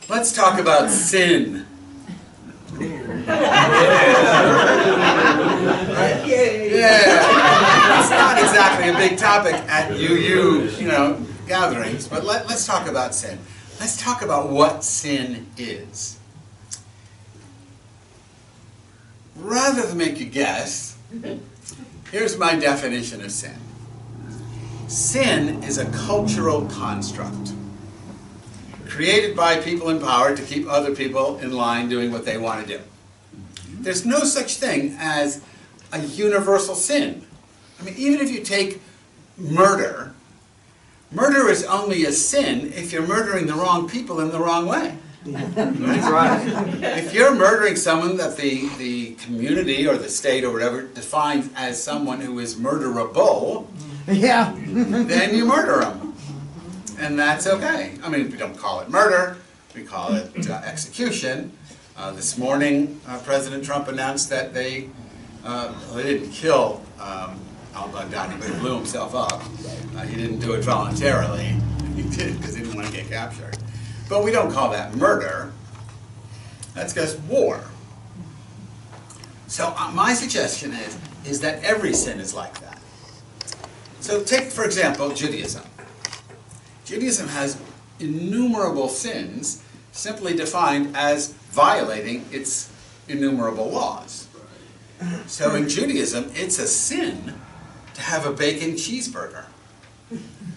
Let's talk about sin. Yeah. It's not exactly a big topic at gatherings, but let's talk about sin. Let's talk about what sin is. Rather than make you guess, here's my definition of sin. Sin is a cultural construct created by people in power to keep other people in line doing what they want to do. There's no such thing as a universal sin. I mean, even if you take murder, murder is only a sin if you're murdering the wrong people in the wrong way. Right? If you're murdering someone that the community or the state or whatever defines as someone who is murderable, then you murder them. And that's okay. I mean, we don't call it murder, we call it execution. This morning, President Trump announced that they didn't kill al-Baghdadi, but he blew himself up. He didn't do it voluntarily. He did it because he didn't want to get captured. But we don't call that murder. That's just war. So my suggestion is that every sin is like that. So take, for example, Judaism. Judaism has innumerable sins simply defined as violating its innumerable laws. So in Judaism, it's a sin to have a bacon cheeseburger.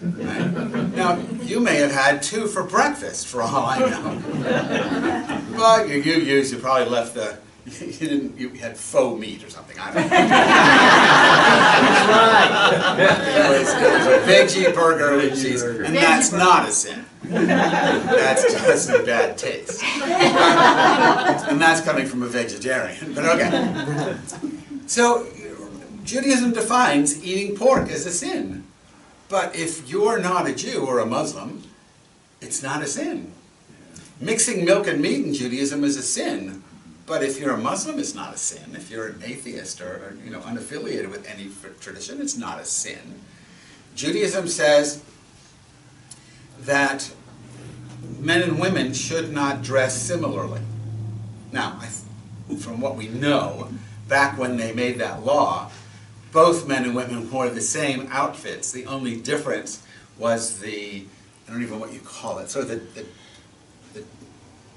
Right? Now, you may have had 2 for breakfast, for all I know. But you probably left the, you had faux meat or something, I don't know. It was a veggie burger with cheese, and that's not a sin. That's just a bad taste. And that's coming from a vegetarian, but okay. So, Judaism defines eating pork as a sin. But if you're not a Jew or a Muslim, it's not a sin. Mixing milk and meat in Judaism is a sin. But if you're a Muslim, it's not a sin. If you're an atheist or unaffiliated with any tradition, it's not a sin. Judaism says that men and women should not dress similarly. Now, from what we know, back when they made that law, both men and women wore the same outfits. The only difference was I don't even know what you call it, sort of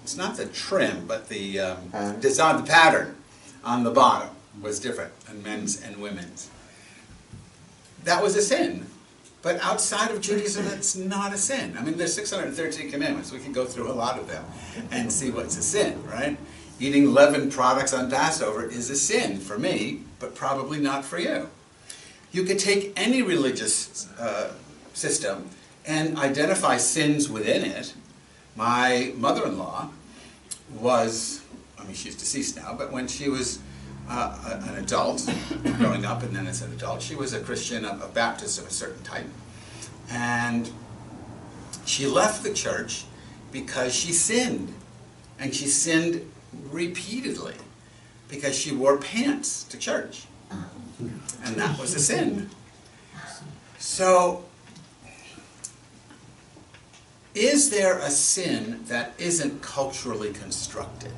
it's not the trim, but the design, the pattern on the bottom was different in men's and women's. That was a sin. But outside of Judaism, it's not a sin. I mean, there's 613 commandments. We can go through a lot of them and see what's a sin, right? Eating leavened products on Passover is a sin for me, but probably not for you. You could take any religious system and identify sins within it. My mother-in-law was, I mean, she's deceased now, but when she was an adult, growing up and then as an adult, she was a Christian, a Baptist of a certain type. And she left the church because she sinned. And she sinned repeatedly because she wore pants to church. And that was a sin. So, is there a sin that isn't culturally constructed?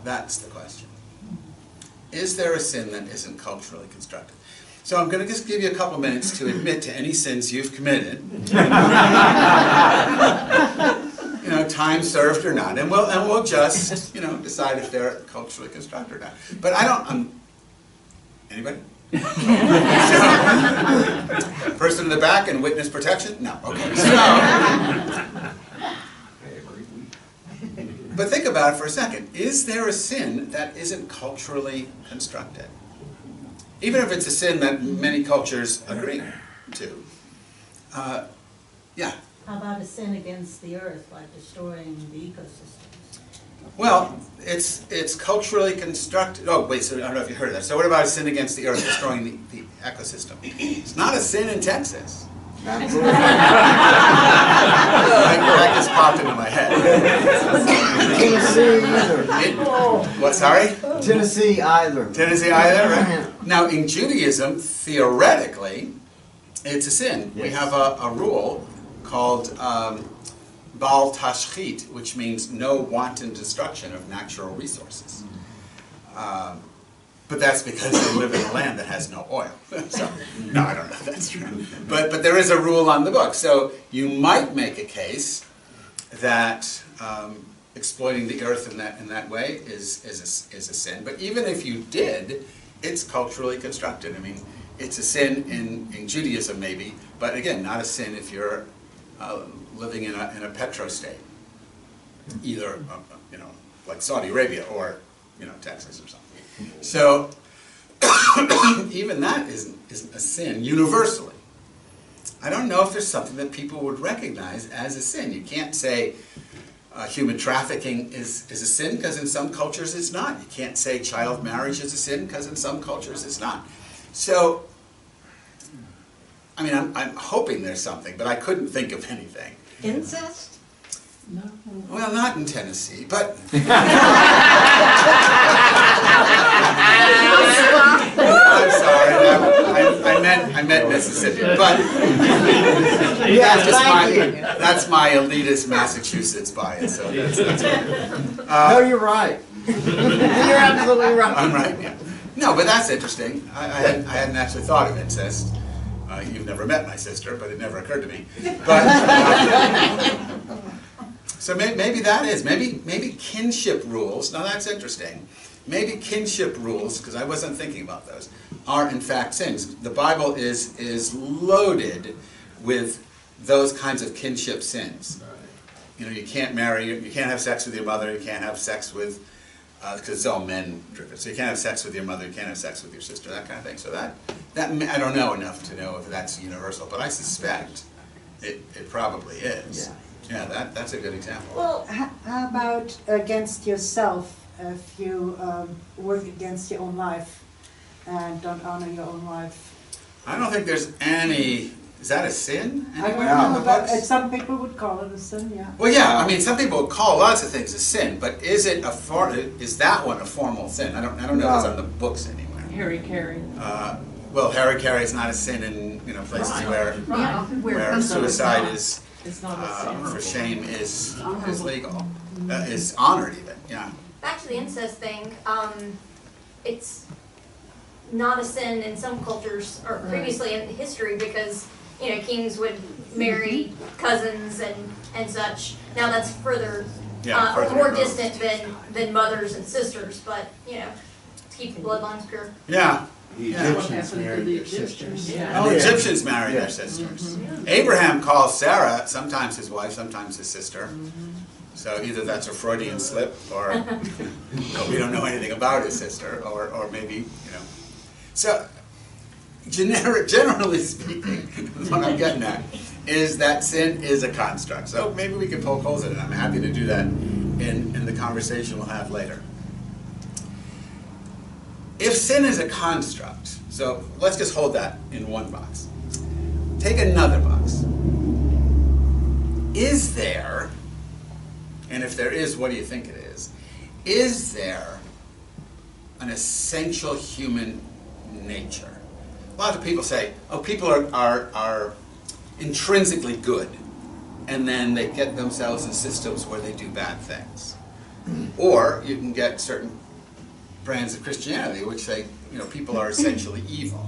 That's the question. Is there a sin that isn't culturally constructed? So I'm going to just give you a couple minutes to admit to any sins you've committed. Time served or not, and we'll just decide if they're culturally constructed or not. But I don't. Anybody? Person in the back and witness protection? No. Okay. So, but think about it for a second. Is there a sin that isn't culturally constructed? Even if it's a sin that many cultures agree to. Yeah. How about a sin against the earth, like destroying the ecosystems? Well, it's culturally constructed. Oh, wait, so I don't know if you heard of that. So what about a sin against the earth, destroying the ecosystem? It's not a sin in Texas. Absolutely. That just popped into my head. Tennessee either. What, sorry? Tennessee either. Tennessee either, right? Now, in Judaism, theoretically, it's a sin. Yes. We have a rule called bal tashchit, which means no wanton destruction of natural resources. But that's because they live in a land that has no oil. So, no, I don't know if that's true. But there is a rule on the book. So you might make a case that exploiting the earth in that way is a sin. But even if you did, it's culturally constructed. I mean, it's a sin in Judaism maybe, but again, not a sin if you're living in a petrostate, either like Saudi Arabia or Texas or something. So even that isn't a sin universally. I don't know if there's something that people would recognize as a sin. You can't say human trafficking is a sin because in some cultures it's not. You can't say child marriage is a sin because in some cultures it's not. So, I mean, I'm hoping there's something, but I couldn't think of anything. Incest? No. Well, not in Tennessee, but... I'm sorry, I meant Mississippi, but that's my elitist Massachusetts bias. So that's No, you're right. You're absolutely right. I'm right. Yeah. No, but that's interesting. I hadn't actually thought of incest. You've never met my sister, but it never occurred to me. But so maybe that is maybe kinship rules. Now that's interesting. Maybe kinship rules, because I wasn't thinking about those, are in fact sins. The Bible is loaded with those kinds of kinship sins. You can't marry, you can't have sex with your mother, you can't have sex with, because it's all men driven. So you can't have sex with your mother, you can't have sex with your sister, that kind of thing. So that I don't know enough to know if that's universal, but I suspect it probably is. Yeah, that's a good example. Well, how about against yourself? If you work against your own life and don't honor your own life? I don't think there's any... Is that a sin? I don't Anywhere in know, the but books? some people would call it a sin, yeah. Well, yeah, I mean, some people would call lots of things a sin, but is that one a formal sin? I don't know if it's on the books anywhere. Harry Carey. Well, Harry Carey is not a sin in places where suicide is It's not a sin. for shame is legal, is honored even. Yeah. Back to the incest thing, it's not a sin in some cultures, or previously in history, because, kings would marry cousins and such. Now that's further more distant than mothers and sisters, but, to keep the bloodlines pure. Yeah. The Yeah. Egyptians married their sisters. And the Egyptians married their sisters. Abraham calls Sarah sometimes his wife, sometimes his sister. So either that's a Freudian slip, or we don't know anything about his sister, or maybe, So, generally speaking, what I'm getting at is that sin is a construct. So maybe we can poke holes in it. I'm happy to do that in the conversation we'll have later. If sin is a construct, so let's just hold that in one box. Take another box. Is there, and if there is, what do you think it is there an essential human nature? A lot of people say, oh, people are intrinsically good, and then they get themselves in systems where they do bad things. Or you can get certain brands of Christianity which say, people are essentially evil,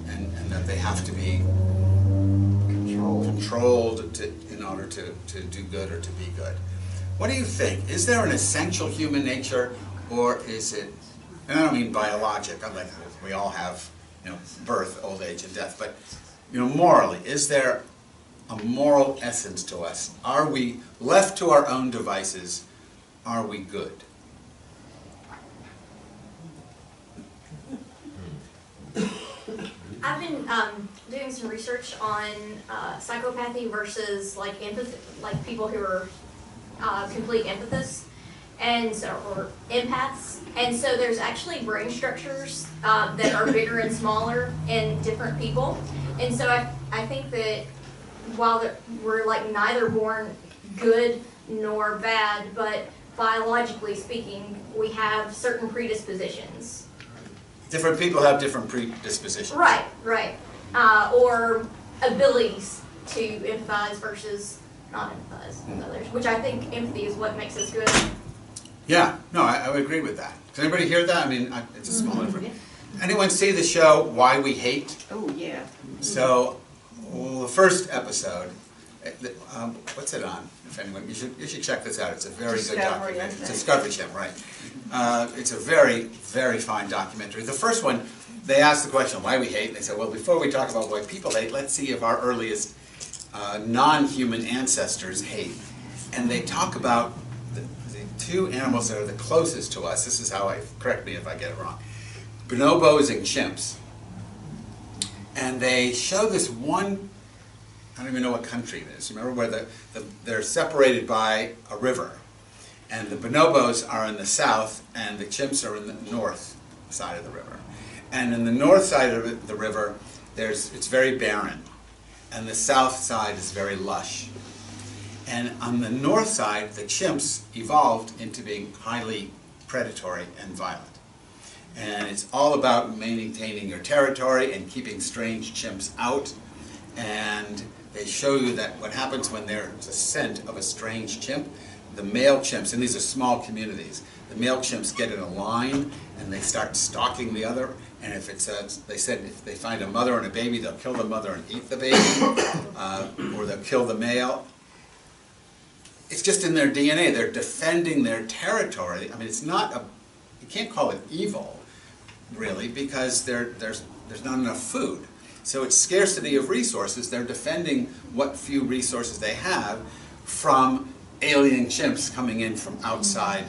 and that they have to be controlled in order to do good or to be good. What do you think? Is there an essential human nature, or is it, and I don't mean biologic, like we all have, birth, old age, and death, but, morally, is there a moral essence to us? Are we left to our own devices? Are we good? I've been doing some research on psychopathy versus empathy, people who are complete empathists, or empaths. And so there's actually brain structures that are bigger and smaller in different people. And so I think that while we're neither born good nor bad, but biologically speaking, we have certain predispositions. Different people have different predispositions. Right. Or abilities to empathize versus not empathize with others, which I think empathy is what makes us good. Yeah, no, I would agree with that. Does anybody hear that? I mean, it's a small difference. Anyone see the show Why We Hate? Oh, yeah. So, well, the first episode, what's it on? If anyone, you should check this out. It's a very good Discovery, documentary. It's I Discovery Channel, right? It's a very, very fine documentary. The first one, they asked the question, why we hate? And they said, well, before we talk about why people hate, let's see if our earliest non-human ancestors hate. And they talk about the two animals that are the closest to us. This is how correct me if I get it wrong. Bonobos and chimps. And they show this one, I don't even know what country it is. Remember where they're separated by a river. And the bonobos are in the south and the chimps are in the north side of the river. And in the north side of the river, it's very barren. And the south side is very lush. And on the north side, the chimps evolved into being highly predatory and violent. And it's all about maintaining your territory and keeping strange chimps out. And they show you that what happens when there's a scent of a strange chimp, the male chimps, and these are small communities, the male chimps get in a line and they start stalking the other. And if they said if they find a mother and a baby, they'll kill the mother and eat the baby, or they'll kill the male. It's just in their DNA. They're defending their territory. I mean, it's not you can't call it evil, really, because there's not enough food. So it's scarcity of resources. They're defending what few resources they have from alien chimps coming in from outside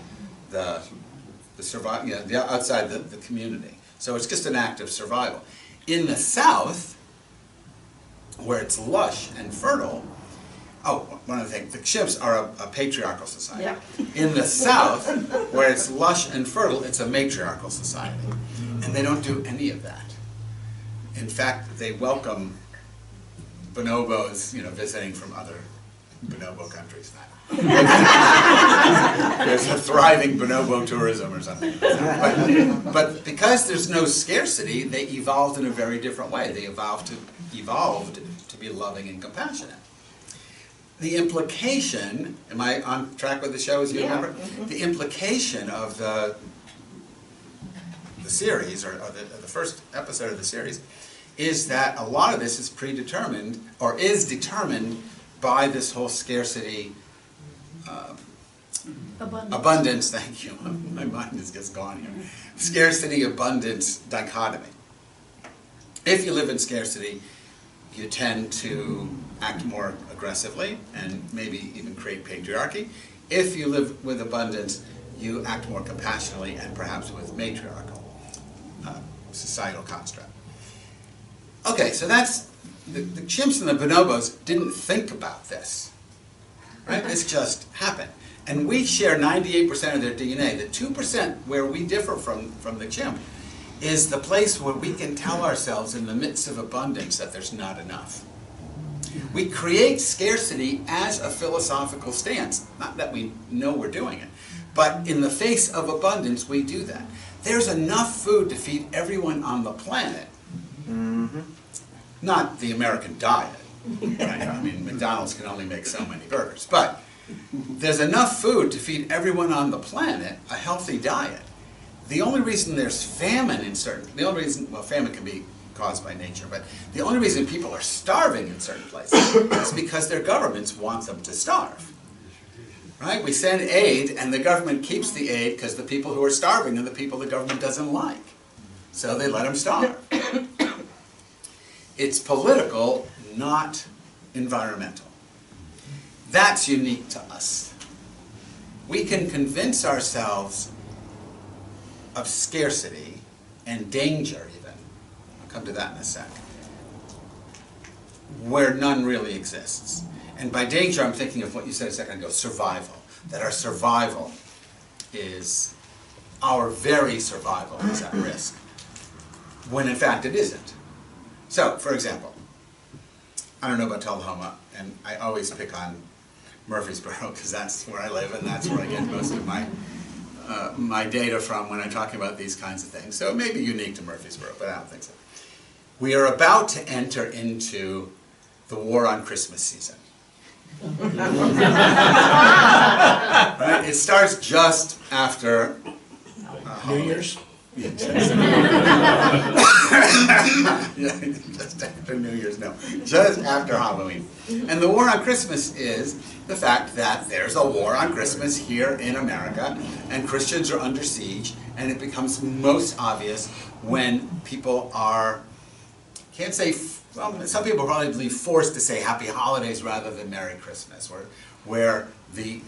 outside the community. So it's just an act of survival. In the South, where it's lush and fertile, one other thing, the chimps are a patriarchal society. Yeah. In the South, where it's lush and fertile, it's a matriarchal society. And they don't do any of that. In fact, they welcome bonobos, visiting from other bonobo countries now. There's a thriving bonobo tourism or something. But because there's no scarcity, they evolved in a very different way. They evolved to be loving and compassionate. The implication, am I on track with the show as you remember? The implication of the series, or the first episode of the series, is that a lot of this is predetermined, or is determined by this whole scarcity, abundance, thank you, my mind is just gone here, scarcity, abundance dichotomy. If you live in scarcity, you tend to act more aggressively and maybe even create patriarchy. If you live with abundance, you act more compassionately and perhaps with matriarchal societal construct. Okay, so that's, the chimps and the bonobos didn't think about this, right? This just happened. And we share 98% of their DNA. The 2% where we differ from the chimp is the place where we can tell ourselves in the midst of abundance that there's not enough. We create scarcity as a philosophical stance. Not that we know we're doing it, but in the face of abundance, we do that. There's enough food to feed everyone on the planet. Mm-hmm. Not the American diet. Right? I mean, McDonald's can only make so many burgers. But there's enough food to feed everyone on the planet, a healthy diet. The only reason there's famine famine can be caused by nature, but the only reason people are starving in certain places is because their governments want them to starve. Right? We send aid, and the government keeps the aid because the people who are starving are the people the government doesn't like. So they let them starve. It's political, not environmental. That's unique to us. We can convince ourselves of scarcity and danger even, I'll come to that in a sec, where none really exists. And by danger, I'm thinking of what you said a second ago, survival. That our survival is, our very survival is at risk, when in fact it isn't. So, for example, I don't know about Tullahoma, and I always pick on Murfreesboro because that's where I live and that's where I get most of my data from when I'm talking about these kinds of things. So it may be unique to Murfreesboro, but I don't think so. We are about to enter into the war on Christmas season. Right? It starts just after New Year's? Yeah, just after New Year's, no. Just after Halloween. And the war on Christmas is the fact that there's a war on Christmas here in America, and Christians are under siege, and it becomes most obvious when people are, can't say, well, some people probably believe forced to say Happy Holidays rather than Merry Christmas, where the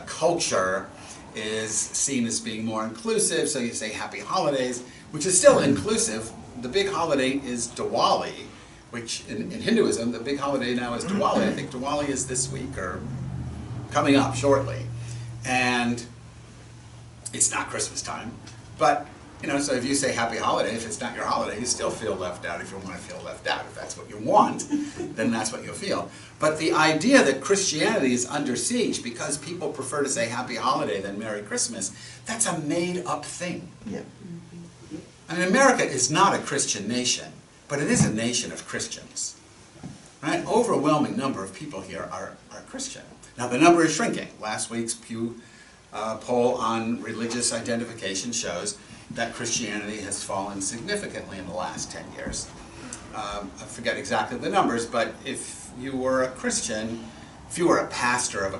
culture is seen as being more inclusive, so you say Happy Holidays, which is still inclusive. The big holiday is Diwali, which in Hinduism, the big holiday now is Diwali. I think Diwali is this week or coming up shortly. And it's not Christmas time. But, you know, so if you say Happy Holiday, if it's not your holiday, you still feel left out if you want to feel left out. If that's what you want, then that's what you'll feel. But the idea that Christianity is under siege because people prefer to say Happy Holiday than Merry Christmas, that's a made-up thing. Yeah. I mean, America is not a Christian nation, but it is a nation of Christians. Right? Overwhelming number of people here are Christian. Now, the number is shrinking. Last week's Pew poll on religious identification shows that Christianity has fallen significantly in the last 10 years. I forget exactly the numbers, but if you were a Christian, if you were a pastor of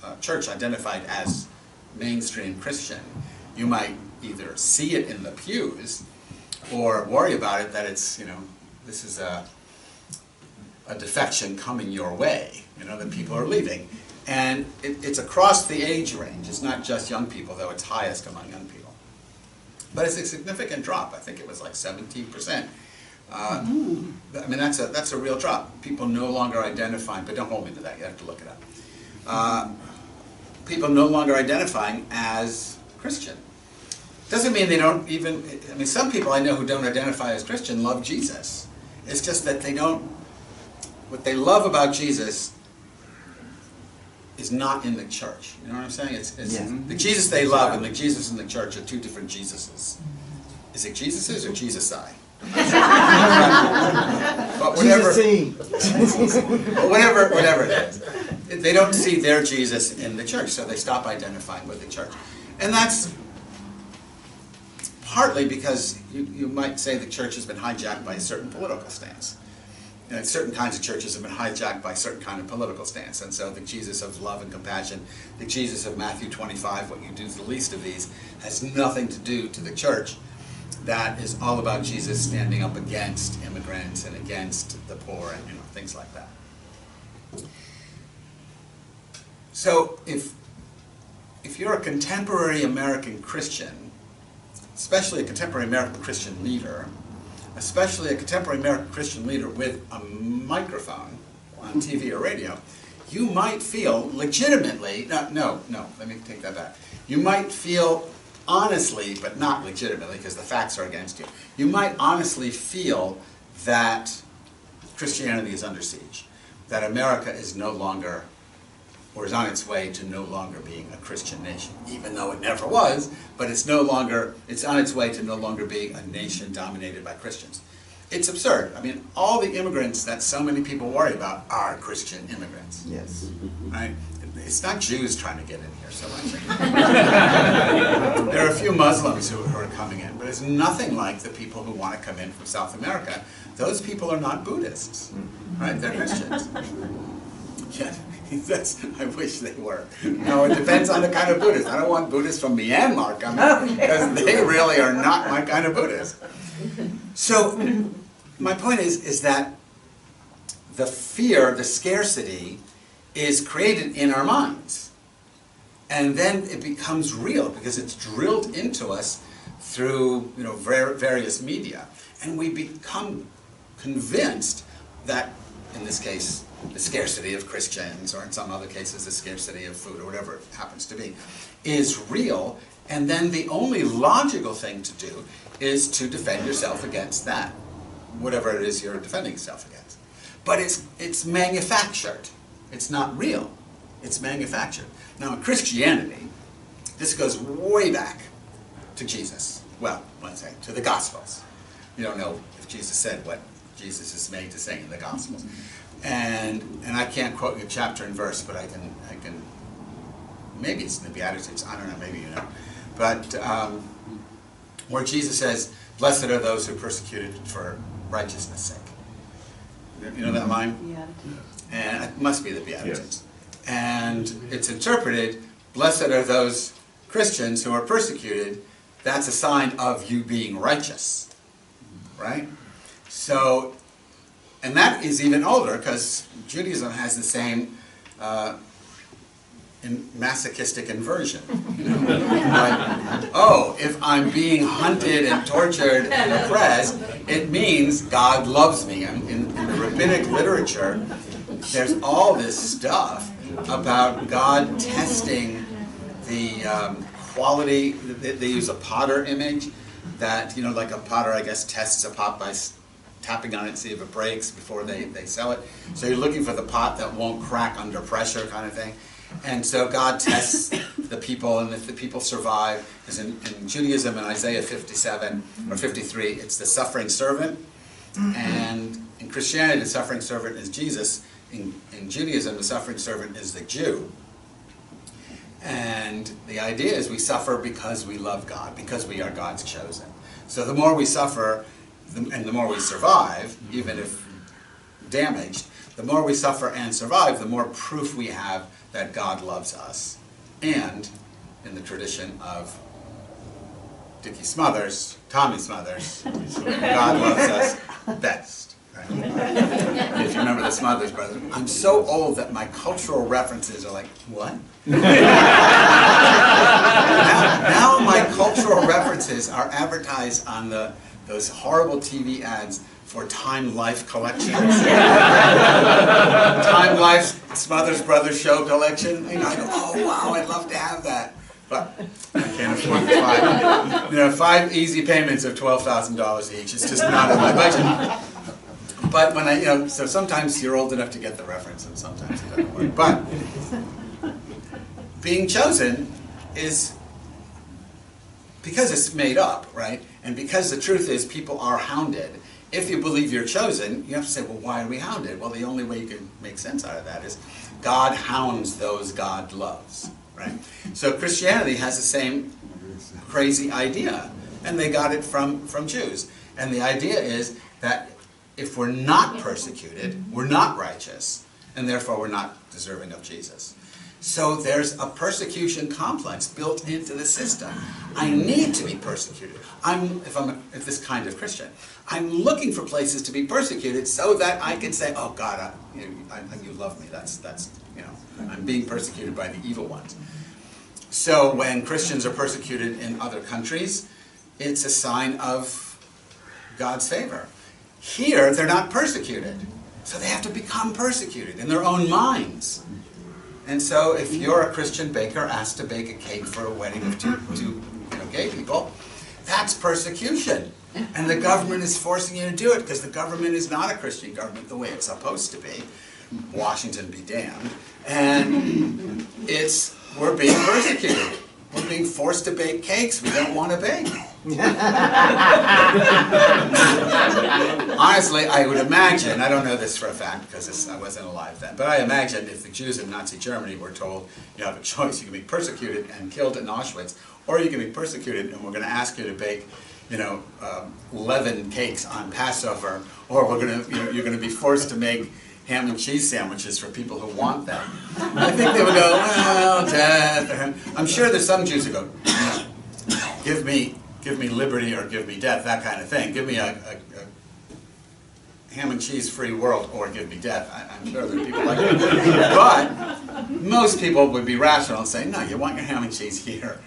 a church identified as mainstream Christian, you might either see it in the pews or worry about it that it's, you know, this is a defection coming your way, you know, that people are leaving. And it's across the age range. It's not just young people, though it's highest among young people. But it's a significant drop. I think it was like 17%. I mean, that's a real drop. People no longer identifying, but don't hold me to that, you have to look it up. People no longer identifying as Christian. Doesn't mean they don't even, I mean, some people I know who don't identify as Christian love Jesus. It's just that they don't, what they love about Jesus is not in the church. You know what I'm saying? It's the Jesus they love and the Jesus in the church are two different Jesuses. Is it Jesuses or Jesus-I? But whatever, whatever it is, they don't see their Jesus in the church, so they stop identifying with the church. And that's partly because you might say the church has been hijacked by a certain political stance. You know, certain kinds of churches have been hijacked by a certain kind of political stance, and so the Jesus of love and compassion, the Jesus of Matthew 25, what you do is the least of these, has nothing to do to the church. That is all about Jesus standing up against immigrants and against the poor and, you know, things like that. So if you're a contemporary American Christian, especially a contemporary American Christian leader, especially a contemporary American Christian leader with a microphone on TV or radio, you might feel legitimately, no, let me take that back. You might feel honestly, but not legitimately because the facts are against you, you might honestly feel that Christianity is under siege, that America is no longer, or is on its way to no longer being a Christian nation, even though it never was, but it's no longer, it's on its way to no longer being a nation dominated by Christians. It's absurd. I mean, all the immigrants that so many people worry about are Christian immigrants. Yes. Right? It's not Jews trying to get in here so much. There are a few Muslims who are coming in, but it's nothing like the people who want to come in from South America. Those people are not Buddhists, right? They're Christians. Yeah, I wish they were. No, it depends on the kind of Buddhist. I don't want Buddhists from Myanmar coming, because they really are not my kind of Buddhist. So, my point is that the fear, the scarcity, is created in our minds. And then it becomes real because it's drilled into us through, you know, various media. And we become convinced that, in this case, the scarcity of Christians, or in some other cases the scarcity of food, or whatever it happens to be, is real. And then the only logical thing to do is to defend yourself against that, whatever it is you're defending yourself against. But it's manufactured. It's not real. It's manufactured. Now in Christianity, this goes way back to Jesus. Well, let's say to the Gospels. You don't know if Jesus said what Jesus is made to say in the Gospels. And I can't quote you chapter and verse, but I can maybe it's in the Beatitudes, I don't know, maybe you know. But where Jesus says, blessed are those who are persecuted for righteousness' sake. You know that line? And it must be the Beatitudes. Yes. And it's interpreted, blessed are those Christians who are persecuted. That's a sign of you being righteous, right? So, and that is even older, because Judaism has the same masochistic inversion. You know? Like, oh, if I'm being hunted and tortured and oppressed, it means God loves me. In the rabbinic literature, there's all this stuff about God testing the quality. They use a potter image that, you know, like a potter, I guess, tests a pot by tapping on it to see if it breaks before they sell it. So you're looking for the pot that won't crack under pressure, kind of thing. And so God tests the people, and if the people survive, as in Judaism in Isaiah 57 or 53, it's the suffering servant. And in Christianity, the suffering servant is Jesus. In Judaism, the suffering servant is the Jew. And the idea is we suffer because we love God, because we are God's chosen. So the more we suffer, and the more we survive, even if damaged, the more we suffer and survive, the more proof we have that God loves us. And in the tradition of Tommy Smothers, God loves us best. Right? If you remember the Smothers Brothers. I'm so old that my cultural references are like, what? now my cultural references are advertised on those horrible TV ads for Time Life collections. Time Life Smothers Brothers show collection. And I go, oh wow, I'd love to have that. But I can't afford the 5 easy payments of $12,000 each. It's just not in my budget. But when so sometimes you're old enough to get the reference and sometimes it doesn't work. But being chosen is because it's made up, right? And because the truth is people are hounded. If you believe you're chosen, you have to say, well, why are we hounded? Well, the only way you can make sense out of that is God hounds those God loves, right? So Christianity has the same crazy idea, and they got it from Jews. And the idea is that if we're not persecuted, we're not righteous, and therefore we're not deserving of Jesus. So there's a persecution complex built into the system. I need to be persecuted. If this kind of Christian, I'm looking for places to be persecuted so that I can say, oh God, you love me. That's I'm being persecuted by the evil ones. So when Christians are persecuted in other countries, it's a sign of God's favor. Here, they're not persecuted, so they have to become persecuted in their own minds. And so if you're a Christian baker asked to bake a cake for a wedding of two gay people, that's persecution. And the government is forcing you to do it because the government is not a Christian government the way it's supposed to be. Washington be damned. And we're being persecuted. We're being forced to bake cakes we don't want to bake. Honestly, I would imagine, I don't know this for a fact because I wasn't alive then, but I imagine if the Jews in Nazi Germany were told, you have a choice, you can be persecuted and killed in Auschwitz, or you can be persecuted and we're going to ask you to bake 11 cakes on Passover, or you're going to be forced to make ham and cheese sandwiches for people who want them. I think they would go, well, death. I'm sure there's some Jews who go, give me liberty or give me death, that kind of thing. Give me a ham and cheese free world or give me death. I'm sure there are people like that. But most people would be rational and say, no, you want your ham and cheese here,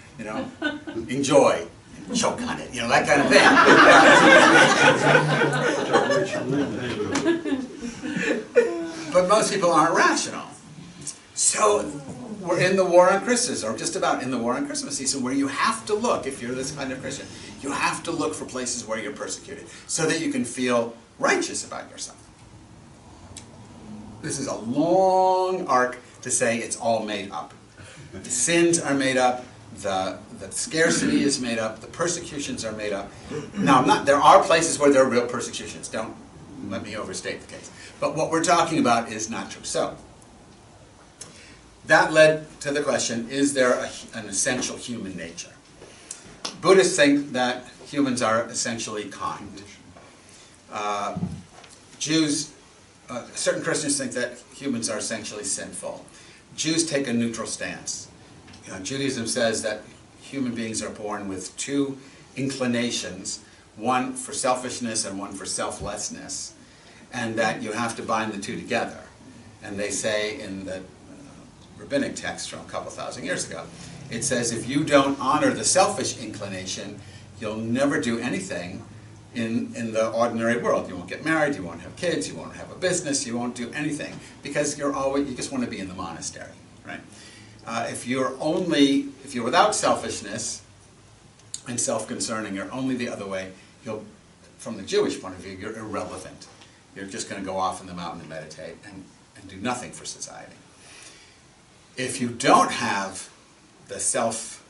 enjoy. Choke on it, that kind of thing. But most people aren't rational. So we're in the war on Christmas, or just about in the war on Christmas season, where you have to look, if you're this kind of Christian, you have to look for places where you're persecuted, so that you can feel righteous about yourself. This is a long arc to say it's all made up. The sins are made up, the scarcity is made up, the persecutions are made up. Now, there are places where there are real persecutions. Don't let me overstate the case. But what we're talking about is not true. So, that led to the question, is there an essential human nature? Buddhists think that humans are essentially kind. Certain Christians think that humans are essentially sinful. Jews take a neutral stance. Judaism says that human beings are born with two inclinations, one for selfishness and one for selflessness, and that you have to bind the two together. And they say in the rabbinic text from a couple thousand years ago, it says if you don't honor the selfish inclination, you'll never do anything in the ordinary world. You won't get married, you won't have kids, you won't have a business, you won't do anything, because you just want to be in the monastery, right? If you're without selfishness and self-concerning, you're only the other way, from the Jewish point of view, you're irrelevant. You're just going to go off in the mountain and meditate and do nothing for society. If you don't have the selfless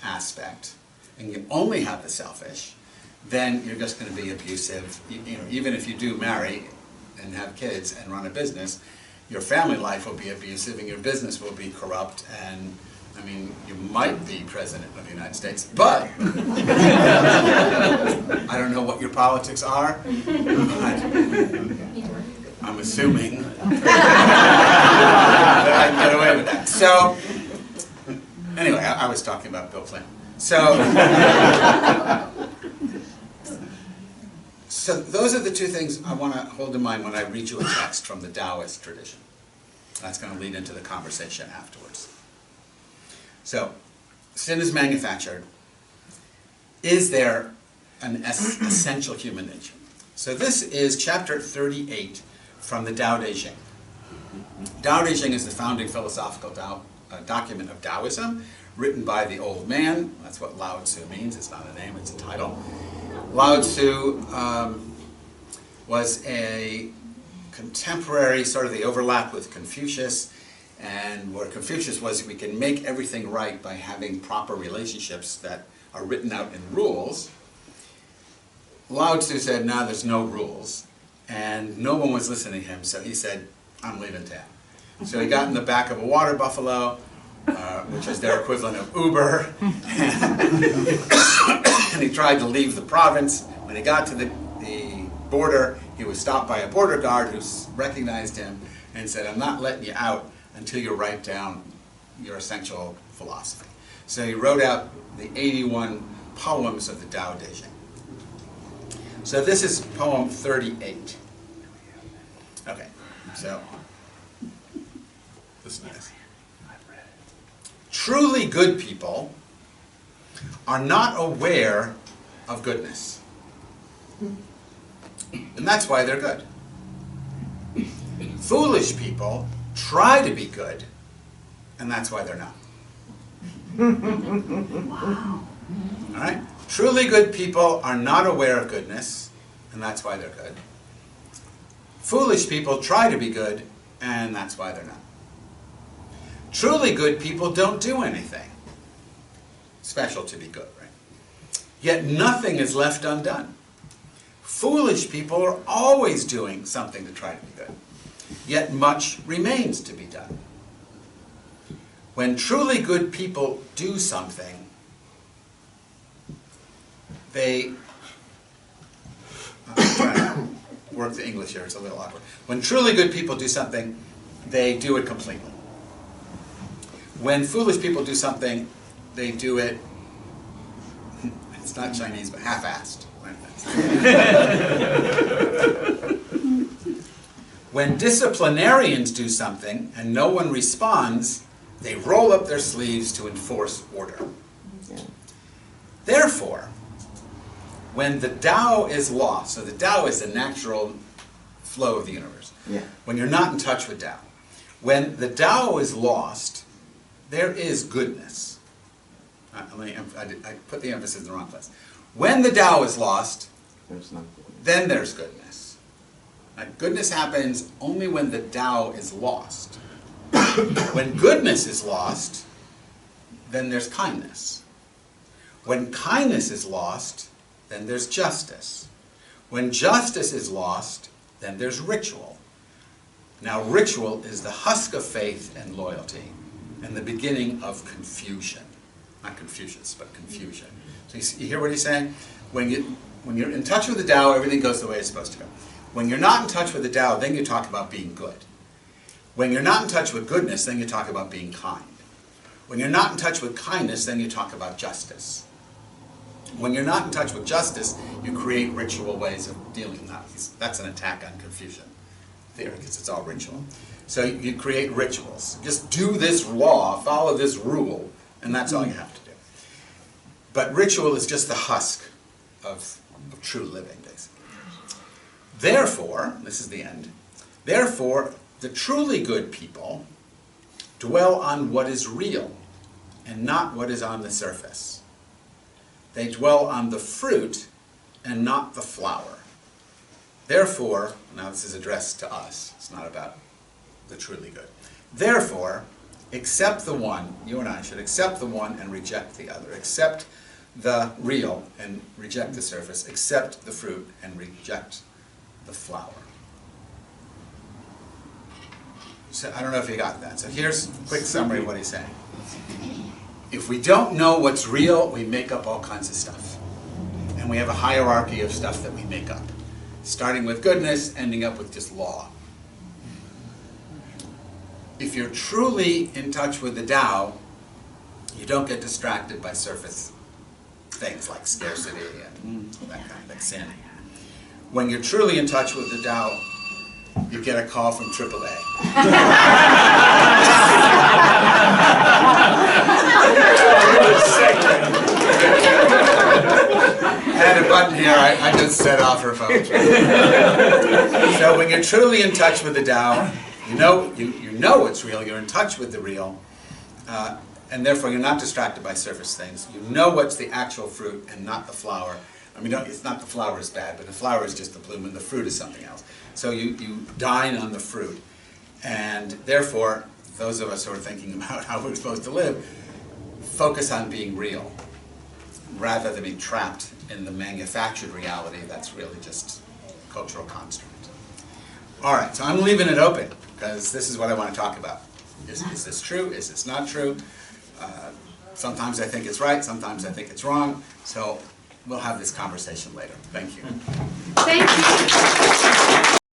aspect, and you only have the selfish, then you're just going to be abusive. Even if you do marry and have kids and run a business, your family life will be abusive and your business will be corrupt, and I mean, you might be president of the United States, but I don't know what your politics are, but I'm assuming that I can get away with that. So, anyway, I was talking about Bill Clinton. So those are the two things I want to hold in mind when I read you a text from the Taoist tradition. That's going to lead into the conversation afterwards. So, sin is manufactured. Is there an essential human nature? So this is chapter 38 from the Tao Te Ching. Tao Te Ching is the founding philosophical document of Taoism, written by the old man. That's what Lao Tzu means. It's not a name, it's a title. Lao Tzu was a contemporary, sort of the overlap with Confucius, and where Confucius was, we can make everything right by having proper relationships that are written out in rules. Lao Tzu said, no, there's no rules, and no one was listening to him, so he said, I'm leaving town. So he got in the back of a water buffalo, which is their equivalent of Uber, and he tried to leave the province. When he got to the border, he was stopped by a border guard who recognized him and said, I'm not letting you out until you write down your essential philosophy. So he wrote out the 81 poems of the Tao Te Ching. So this is poem 38. Okay, so listen to this. Truly good people are not aware of goodness. And that's why they're good. Foolish people try to be good, and that's why they're not. Wow. All right? Truly good people are not aware of goodness, and that's why they're good. Foolish people try to be good, and that's why they're not. Truly good people don't do anything special to be good, right? Yet nothing is left undone. Foolish people are always doing something to try to be good. Yet much remains to be done. When truly good people do something, I'm trying to work the English here, it's a little awkward. When truly good people do something, they do it completely. When foolish people do something, they do it, it's not Chinese, but half-assed. When disciplinarians do something and no one responds, they roll up their sleeves to enforce order. Therefore, when the Tao is lost, so the Tao is the natural flow of the universe. Yeah. When you're not in touch with Tao. When the Tao is lost, there is goodness. I put the emphasis in the wrong place. When the Tao is lost, then there's goodness. Goodness happens only when the Tao is lost. When goodness is lost, then there's kindness. When kindness is lost, then there's justice. When justice is lost, Then there's ritual. Now ritual is the husk of faith and loyalty and the beginning of confusion. Not Confucius, but confusion. So you hear what he's saying? When you're in touch with the Tao, everything goes the way it's supposed to go. When you're not in touch with the Tao, then you talk about being good. When you're not in touch with goodness, then you talk about being kind. When you're not in touch with kindness, then you talk about justice. When you're not in touch with justice, you create ritual ways of dealing with that. That's an attack on Confucian theory, because it's all ritual. So you create rituals. Just do this law, follow this rule, and that's all you have to do. But ritual is just the husk of true living, basically. Therefore, this is the end, therefore, the truly good people dwell on what is real and not what is on the surface. They dwell on the fruit and not the flower. Therefore, now this is addressed to us, it's not about the truly good. Therefore, accept the one, you and I should accept the one and reject the other. Accept the real and reject the surface. Accept the fruit and reject the flower. So I don't know if you got that. So here's a quick summary of what he's saying. If we don't know what's real, we make up all kinds of stuff. And we have a hierarchy of stuff that we make up. Starting with goodness, ending up with just law. If you're truly in touch with the Tao, you don't get distracted by surface things like scarcity and that kind of like sin. When you're truly in touch with the Tao, you get a call from AAA. I had a button here, I just set off her phone. So when you're truly in touch with the Tao, you know it's real, you're in touch with the real, and therefore you're not distracted by surface things. You know what's the actual fruit and not the flower. I mean, it's not the flower is bad, but the flower is just the bloom and the fruit is something else. So you dine on the fruit. And therefore, those of us who are thinking about how we're supposed to live, focus on being real, rather than being trapped in the manufactured reality that's really just cultural construct. All right, so I'm leaving it open, because this is what I want to talk about. Is this true? Is this not true? Sometimes I think it's right, sometimes I think it's wrong. So we'll have this conversation later. Thank you. Thank you.